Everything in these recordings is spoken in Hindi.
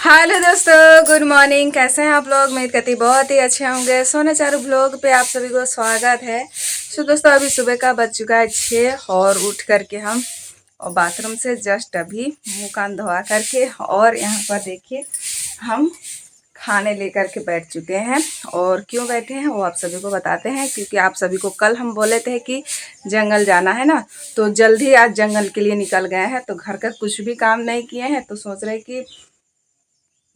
हेलो दोस्तों, गुड मॉर्निंग। कैसे हैं आप लोग? उम्मीद करती बहुत ही अच्छे होंगे। सोना चारू ब्लॉग पे आप सभी को स्वागत है। तो दोस्तों अभी सुबह का बज चुका है 6 और उठ करके हम और बाथरूम से जस्ट अभी मुंह कान धोवा करके और यहाँ पर देखिए हम खाने लेकर के बैठ चुके हैं। और क्यों बैठे हैं वो आप सभी को बताते हैं, क्योंकि आप सभी को कल हम बोले थे कि जंगल जाना है ना, तो जल्दी आज जंगल के लिए निकल गए हैं। तो घर का कुछ भी काम नहीं किए हैं, तो सोच रहे कि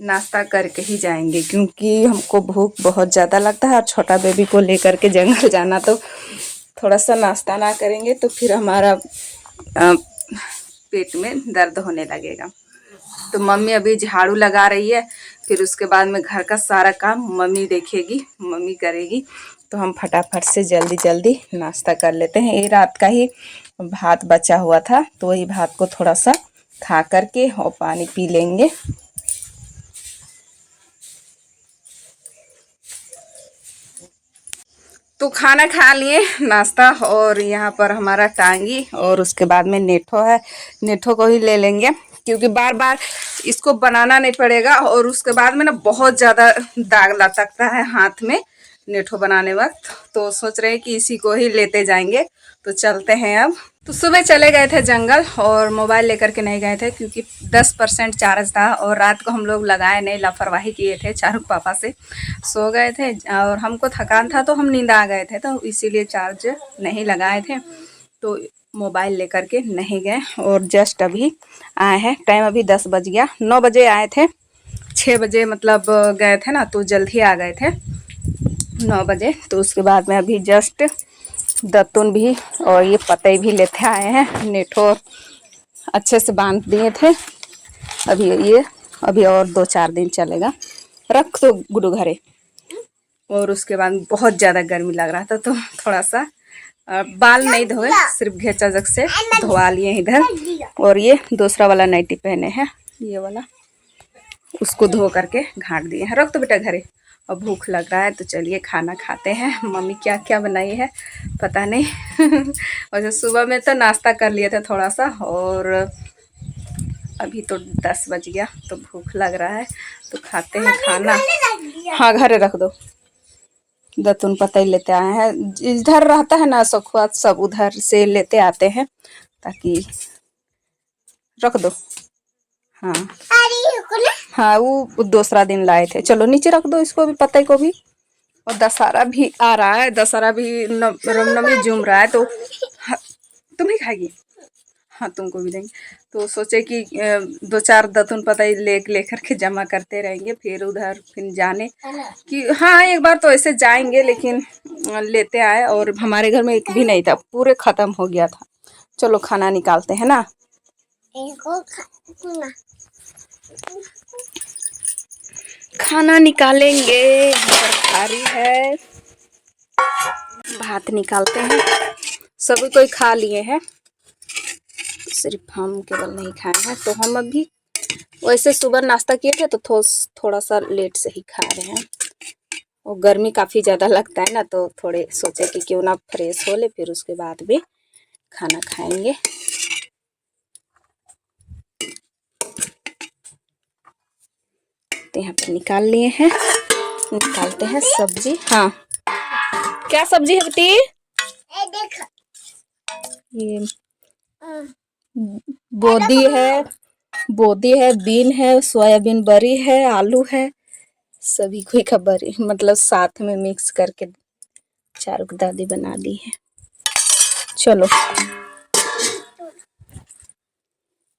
नाश्ता करके ही जाएंगे, क्योंकि हमको भूख बहुत ज़्यादा लगता है। और छोटा बेबी को लेकर के जंगल जाना, तो थोड़ा सा नाश्ता ना करेंगे तो फिर हमारा पेट में दर्द होने लगेगा। तो मम्मी अभी झाड़ू लगा रही है, फिर उसके बाद में घर का सारा काम मम्मी देखेगी, मम्मी करेगी। तो हम फटाफट से जल्दी जल्दी नाश्ता कर लेते हैं। ये रात का ही भात बचा हुआ था, तो वही भात को थोड़ा सा खा करके और पानी पी लेंगे। तो खाना खा लिए, नाश्ता, और यहाँ पर हमारा टांगी और उसके बाद में नेठो है। नेठो को ही ले लेंगे, क्योंकि बार बार इसको बनाना नहीं पड़ेगा। और उसके बाद में ना बहुत ज़्यादा दाग लटकता है हाथ में नेठो बनाने वक्त। तो सोच रहे हैं कि इसी को ही लेते जाएंगे। तो चलते हैं अब। तो सुबह चले गए थे जंगल और मोबाइल लेकर के नहीं गए थे, क्योंकि 10% चार्ज था। और रात को हम लोग लगाए नहीं, लापरवाही किए थे। चारुक पापा से सो गए थे और हमको थकान था, तो हम नींद आ गए थे, तो इसीलिए चार्ज नहीं लगाए थे। तो मोबाइल लेकर के नहीं गए और जस्ट अभी आए हैं। टाइम अभी 10 बज गया। 9 बजे आए थे, 6 बजे मतलब गए थे ना, तो जल्दी आ गए थे 9 बजे। तो उसके बाद में अभी जस्ट दतुन भी और ये पतई भी लेते आए हैं। नेठो अच्छे से बांध दिए थे। अभी और 2-4 दिन चलेगा। रख दो गुडू घरे। और उसके बाद बहुत ज़्यादा गर्मी लग रहा था, तो थोड़ा सा बाल नहीं धोए, सिर्फ घेचा जग से धोवा लिए इधर। और ये दूसरा वाला नाइटी पहने हैं, ये वाला उसको धो करके घाट दिए हैं। रख दो बेटा घरे। और भूख लग रहा है, तो चलिए खाना खाते हैं। मम्मी क्या क्या बनाई है पता नहीं। और सुबह में तो नाश्ता कर लिए थे थोड़ा सा, और अभी तो 10 बज गया, तो भूख लग रहा है, तो खाते हैं खाना। हाँ घरे रख दो। दतुन पता ही लेते आए हैं, इधर रहता है ना सखुआ, सब उधर से लेते आते हैं, ताकि रख दो। हाँ हाँ, वो दूसरा दिन लाए थे। चलो नीचे रख दो इसको भी, पता को भी। और दशहरा भी आ रहा है, दशहरा भी रामनवमी जूम रहा है, तो तुम ही खाएगी? हाँ तुमको भी देंगे। तो सोचे कि 2-4 दतुन पता ही लेकर के जमा करते रहेंगे, फिर उधर फिर जाने कि हाँ एक बार तो ऐसे जाएंगे, लेकिन लेते आए। और हमारे घर में एक भी नहीं था, पूरे खत्म हो गया था। चलो खाना निकालते हैं ना। खाना निकालेंगे। खारी है, भात निकालते हैं। सभी कोई खा लिए हैं, सिर्फ हम केवल नहीं खाए हैं। तो हम अभी वैसे सुबह नाश्ता किए थे, तो थोड़ा सा लेट से ही खा रहे हैं। और गर्मी काफ़ी ज़्यादा लगता है ना, तो थोड़े सोचे कि क्यों ना फ्रेश हो ले, फिर उसके बाद भी खाना खाएंगे। तो यहाँ पे निकाल लिए हैं, निकालते हैं सब्जी। हाँ क्या सब्जी है बेटी? ये बोदी है, बीन है, सोयाबीन बड़ी है, आलू है, सभी कोई का बड़ी, मतलब साथ में मिक्स करके चारुक दादी बना दी है। चलो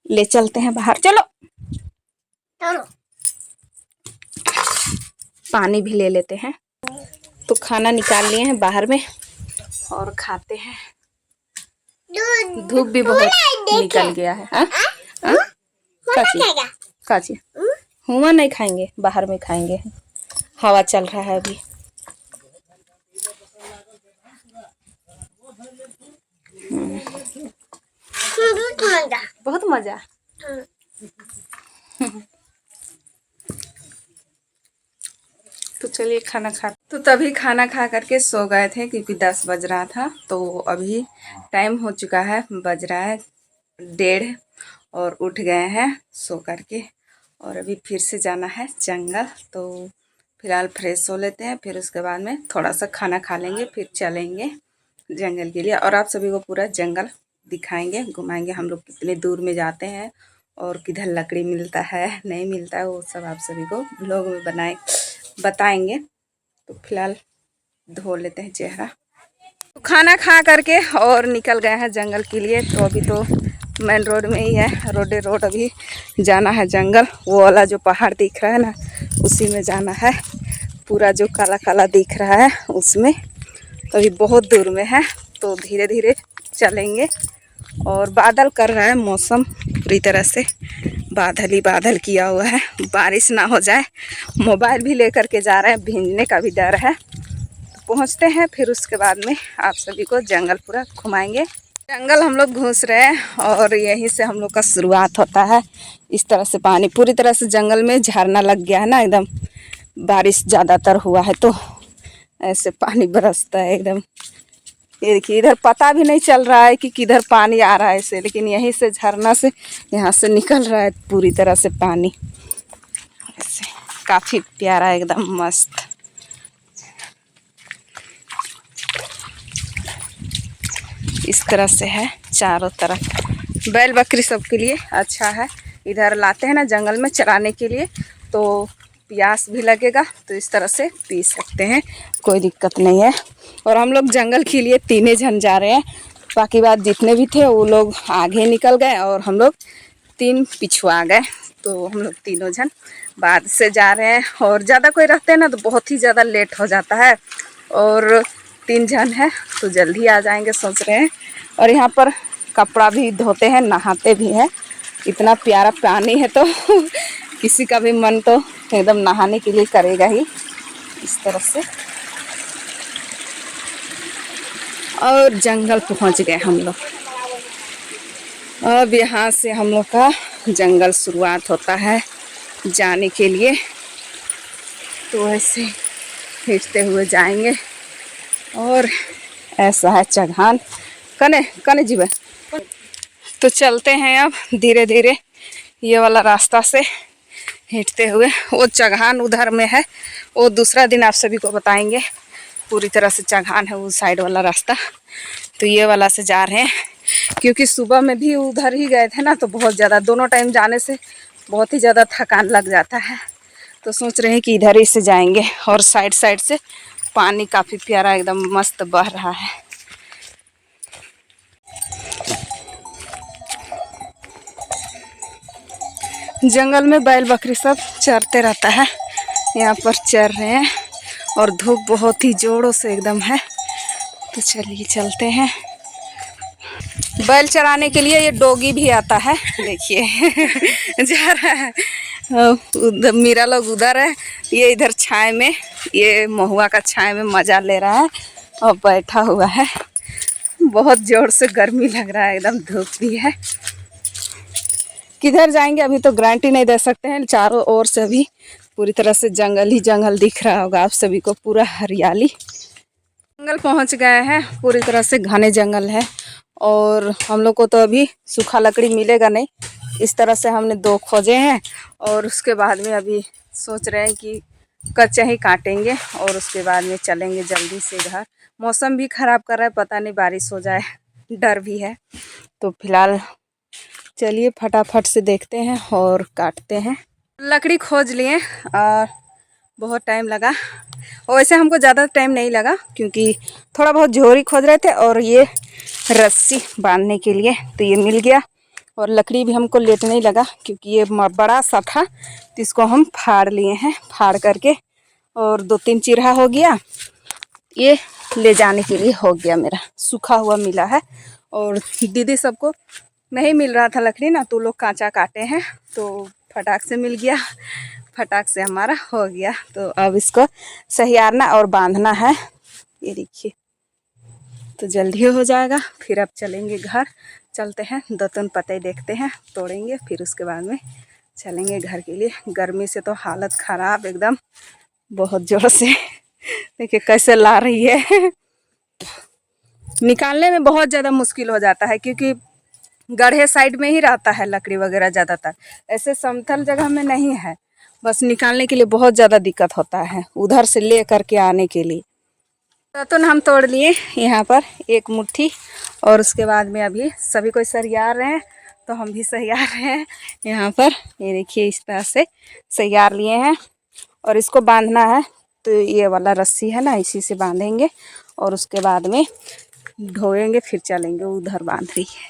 ले चलते हैं बाहर। चलो पानी भी ले लेते हैं। तो खाना निकाल लिए हैं बाहर में और खाते हैं। धूप भी बहुत निकल गया है। काची हुआ नहीं खाएंगे, बाहर में खाएंगे। हवा चल रहा है अभी। बहुत मजा। तो चलिए खाना खा, तो तभी खाना खा करके सो गए थे, क्योंकि 10 बज रहा था। तो अभी टाइम हो चुका है, बज रहा है 1:30 और उठ गए हैं सो करके। और अभी फिर से जाना है जंगल। तो फिलहाल फ्रेश हो लेते हैं, फिर उसके बाद में थोड़ा सा खाना खा लेंगे, फिर चलेंगे जंगल के लिए और आप सभी को पूरा जंगल दिखाएंगे, घुमाएंगे हम लोग कितने दूर में जाते हैं और किधर लकड़ी मिलता है नहीं मिलता है, वो सब आप सभी को ब्लॉग में बताएंगे। तो फिलहाल धो लेते हैं चेहरा। तो खाना खा करके और निकल गए हैं जंगल के लिए। तो अभी तो मेन रोड में ही है, रोड अभी जाना है जंगल। वो वाला जो पहाड़ दिख रहा है ना, उसी में जाना है। पूरा जो काला काला दिख रहा है उसमें, तो अभी बहुत दूर में है, तो धीरे धीरे चलेंगे। और बादल कर रहा है, मौसम पूरी तरह से बादल ही बादल किया हुआ है, बारिश ना हो जाए। मोबाइल भी लेकर के जा रहे हैं, भीगने का भी डर है। तो पहुंचते हैं, फिर उसके बाद में आप सभी को जंगल पूरा घुमाएंगे। जंगल हम लोग घुस रहे हैं और यहीं से हम लोग का शुरुआत होता है। इस तरह से पानी पूरी तरह से जंगल में झरना लग गया है ना, एकदम बारिश ज़्यादातर हुआ है तो ऐसे पानी बरसता है एकदम। ये देखिए, इधर पता भी नहीं चल रहा है कि किधर पानी आ रहा है ऐसे, लेकिन यहीं से झरना से यहाँ से निकल रहा है पूरी तरह से पानी ऐसे। काफ़ी प्यारा एकदम मस्त। इस तरह से है चारों तरफ। बैल बकरी सबके लिए अच्छा है, इधर लाते हैं ना जंगल में चराने के लिए, तो प्यास भी लगेगा तो इस तरह से पी सकते हैं, कोई दिक्कत नहीं है। और हम लोग जंगल के लिए 3 जन जा रहे हैं, बाकी बात जितने भी थे वो लोग आगे निकल गए और हम लोग 3 पिछुआ गए। तो हम लोग 3 जन बाद से जा रहे हैं। और ज़्यादा कोई रहते हैं ना तो बहुत ही ज़्यादा लेट हो जाता है, और 3 जन है तो जल्दी आ जाएंगे सोच रहे हैं। और यहाँ पर कपड़ा भी धोते हैं, नहाते भी हैं। इतना प्यारा पानी है तो किसी का भी मन तो एकदम नहाने के लिए करेगा ही इस तरह से। और जंगल पहुँच गए हम लोग। अब यहाँ से हम लोग का जंगल शुरुआत होता है जाने के लिए। तो ऐसे खींचते हुए जाएंगे और ऐसा है चढ़ान कने कने जीवे। तो चलते हैं अब धीरे धीरे ये वाला रास्ता से हिंटते हुए। वो चढ़ान उधर में है, वो दूसरा दिन आप सभी को बताएंगे। पूरी तरह से चढ़ान है वो साइड वाला रास्ता, तो ये वाला से जा रहे हैं क्योंकि सुबह में भी उधर ही गए थे ना, तो बहुत ज़्यादा दोनों टाइम जाने से बहुत ही ज़्यादा थकान लग जाता है। तो सोच रहे हैं कि इधर ही से जाएंगे। और साइड साइड से पानी काफ़ी प्यारा एकदम मस्त बह रहा है। जंगल में बैल बकरी सब चरते रहता है, यहाँ पर चर रहे हैं और धूप बहुत ही जोरों से एकदम है। तो चलिए चलते हैं। बैल चराने के लिए ये डोगी भी आता है, देखिए जा रहा है। उधर मेरा लोग उधर है, ये इधर छाए में, ये महुआ का छाए में मज़ा ले रहा है और बैठा हुआ है। बहुत ज़ोर से गर्मी लग रहा है, एकदम धूप भी है। किधर जाएंगे अभी तो गारंटी नहीं दे सकते हैं। चारों ओर से भी पूरी तरह से जंगल ही जंगल दिख रहा होगा आप सभी को, पूरा हरियाली। जंगल पहुंच गए हैं, पूरी तरह से घने जंगल है और हम लोग को तो अभी सूखा लकड़ी मिलेगा नहीं। इस तरह से हमने 2 खोजे हैं और उसके बाद में अभी सोच रहे हैं कि कच्चा ही काटेंगे और उसके बाद में चलेंगे जल्दी से घर। मौसम भी ख़राब कर रहा है, पता नहीं बारिश हो जाए, डर भी है। तो फिलहाल चलिए फटाफट से देखते हैं और काटते हैं। लकड़ी खोज लिए और बहुत टाइम लगा, वैसे हमको ज़्यादा टाइम नहीं लगा क्योंकि थोड़ा बहुत झोरी खोज रहे थे और ये रस्सी बांधने के लिए, तो ये मिल गया। और लकड़ी भी हमको लेट नहीं लगा क्योंकि ये बड़ा सा था, तो इसको हम फाड़ लिए हैं। फाड़ करके और 2-3 चिरहा हो गया, ये ले जाने के लिए हो गया मेरा। सूखा हुआ मिला है और दीदी सबको नहीं मिल रहा था लकड़ी ना, तो लोग कांचा काटे हैं, तो फटाक से मिल गया, फटाक से हमारा हो गया। तो अब इसको सहियारना और बांधना है, ये देखिए, तो जल्दी हो जाएगा। फिर अब चलेंगे घर। चलते हैं 2-3 पत्ते देखते हैं, तोड़ेंगे, फिर उसके बाद में चलेंगे घर के लिए। गर्मी से तो हालत ख़राब एकदम, बहुत ज़ोर से देखिए कैसे ला रही है। निकालने में बहुत ज़्यादा मुश्किल हो जाता है क्योंकि गड्ढे साइड में ही रहता है लकड़ी वगैरह ज़्यादातर, ऐसे समतल जगह में नहीं है। बस निकालने के लिए बहुत ज़्यादा दिक्कत होता है उधर से ले करके आने के लिए। तो हम तोड़ लिए यहाँ पर एक मुट्ठी, और उसके बाद में अभी सभी कोई सरिया रहे हैं, तो हम भी सरिया रहे हैं यहाँ पर। ये देखिए इस तरह से सरिया लिए हैं, और इसको बांधना है। तो ये वाला रस्सी है ना, इसी से बांधेंगे और उसके बाद में ढोएंगे, फिर चलेंगे। उधर बांध रही है,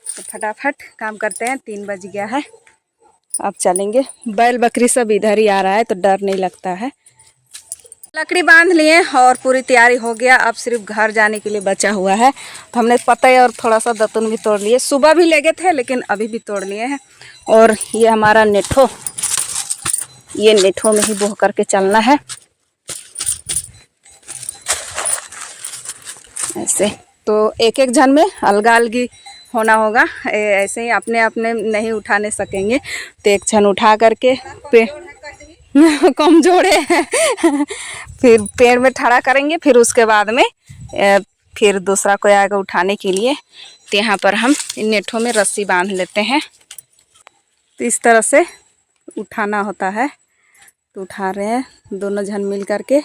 तो फटाफट काम करते हैं। 3 बज गया है, अब चलेंगे। बैल बकरी सब इधर ही आ रहा है, तो डर नहीं लगता है। लकड़ी बांध लिए और पूरी तैयारी हो गया, अब सिर्फ घर जाने के लिए बचा हुआ है। तो हमने पत्ते और थोड़ा सा दतुन भी तोड़ लिए, सुबह भी ले गए थे लेकिन अभी भी तोड़ लिए हैं। और ये हमारा नेठो, ये नेठो में ही बोह करके चलना है ऐसे। तो एक एक जन में अलगा अलगी होना होगा, ऐसे ही अपने अपने नहीं उठाने सकेंगे। तो एक जन उठा करके कमजोर है फिर पेड़ में खड़ा करेंगे, फिर उसके बाद में फिर दूसरा कोई आएगा उठाने के लिए। तो यहाँ पर हम इन नेठों में रस्सी बांध लेते हैं, तो इस तरह से उठाना होता है। तो उठा रहे हैं दोनों जन मिल करके।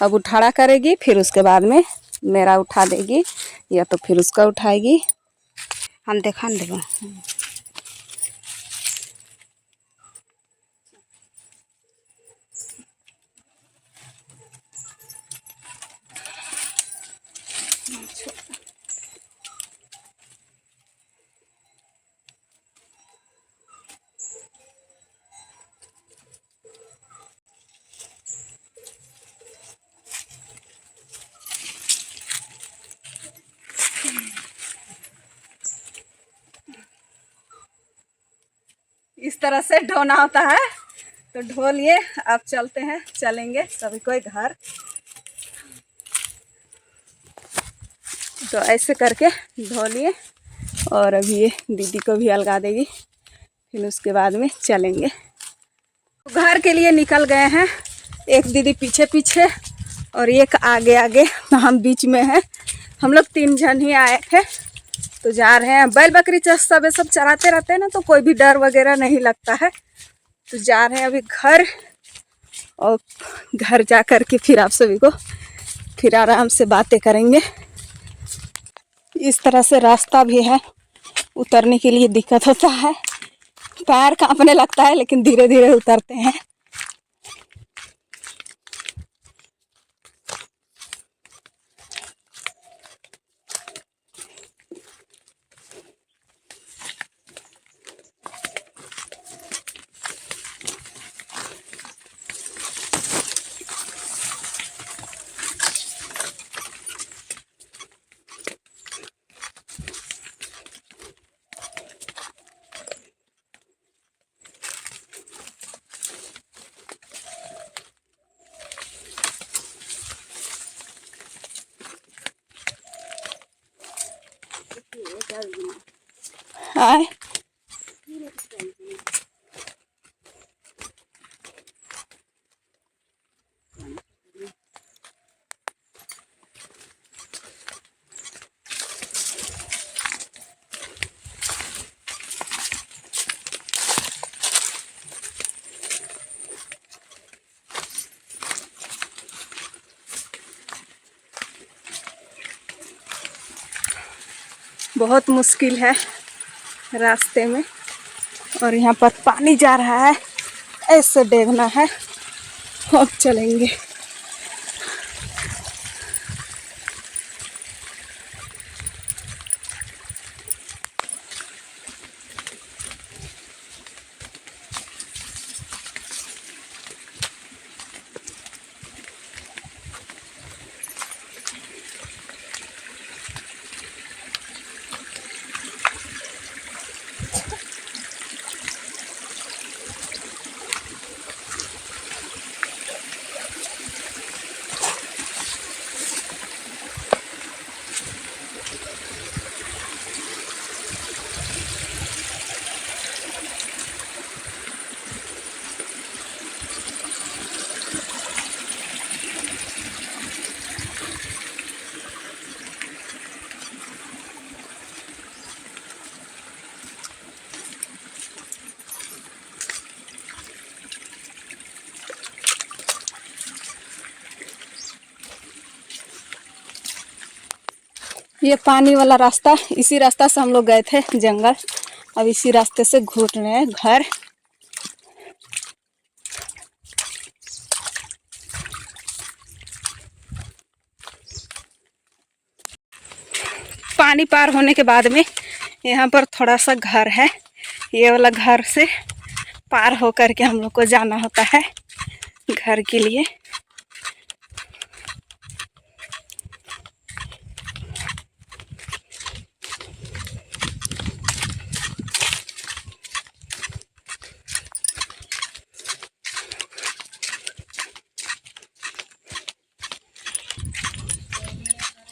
अब उठाड़ा करेगी, फिर उसके बाद में मेरा उठा देगी, या तो फिर उसका उठाएगी। हम देखा देगा इस तरह से ढोना होता है। तो ढो लिए, अब चलते हैं, चलेंगे सभी कोई घर। तो ऐसे करके धो लिए, और अभी ये दीदी को भी अलगा देगी, फिर उसके बाद में चलेंगे। तो घर के लिए निकल गए हैं, एक दीदी पीछे पीछे और एक आगे आगे, तो हम बीच में हैं। हम लोग 3 जन ही आए थे, तो जा रहे हैं। बैल बकरी सब सब चराते रहते हैं ना, तो कोई भी डर वगैरह नहीं लगता है। तो जा रहे हैं अभी घर, और घर जा कर के फिर आप सभी को फिर आराम से बातें करेंगे। इस तरह से रास्ता भी है, उतरने के लिए दिक्कत होता है, पैर कांपने लगता है, लेकिन धीरे धीरे उतरते हैं। हाय, बहुत मुश्किल है रास्ते में, और यहाँ पर पानी जा रहा है, ऐसे देखना है। अब चलेंगे। ये पानी वाला रास्ता, इसी रास्ता से हम लोग गए थे जंगल। अब इसी रास्ते से घूर रहे हैं घर। पानी पार होने के बाद में यहाँ पर थोड़ा सा घर है। ये वाला घर से पार हो करके हम लोग को जाना होता है घर के लिए।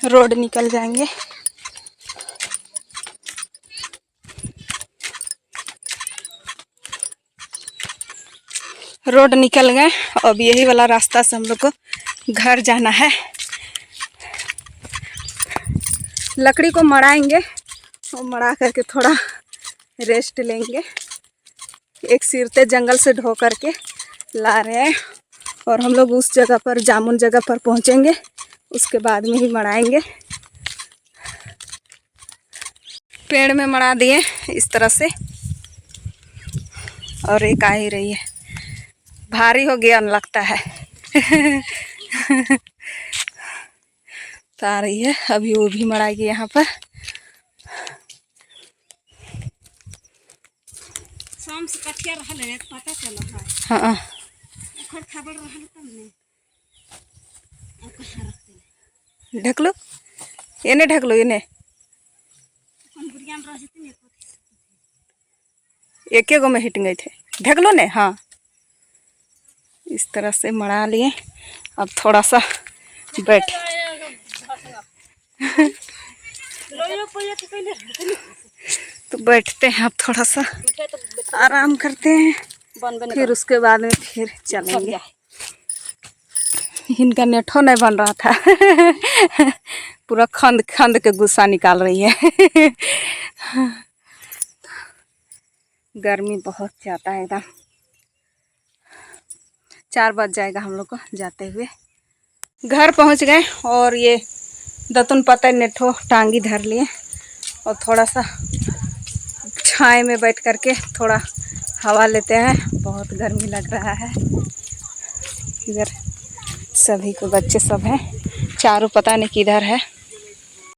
रोड निकल जाएंगे। रोड निकल गए। अब यही वाला रास्ता से हम लोग को घर जाना है। लकड़ी को मड़ाएंगे और मड़ा करके थोड़ा रेस्ट लेंगे। एक सिरते जंगल से ढो करके ला रहे हैं और हम लोग उस जगह पर, जामुन जगह पर पहुंचेंगे। उसके बाद में ही मड़ाएंगे। पेड़ में मड़ा दिए इस तरह से, और एक आ ही रही है। भारी हो गया लगता है। तो आ रही है, अभी वो भी मड़ाएगी यहाँ पर। हाँ ढकलो, इन्हें ढकलो, इन्हें एक गो में हिट गए थे। ढकलो ने। हाँ, इस तरह से मड़ा लिए। अब थोड़ा सा बैठ तो बैठते हैं। अब थोड़ा सा आराम करते हैं, फिर उसके बाद में फिर चलेंगे। इनका नेठो नहीं बन रहा था। पूरा खंद खंद के गुस्सा निकाल रही है। गर्मी बहुत ज़्यादा है एकदम। 4 बज जाएगा हम लोग को जाते हुए। घर पहुंच गए और ये दतुन पता नेठो टांगी धर लिए और थोड़ा सा छाए में बैठ करके थोड़ा हवा लेते हैं। बहुत गर्मी लग रहा है। इधर सभी को बच्चे सब हैं। चारों पता नहीं किधर है।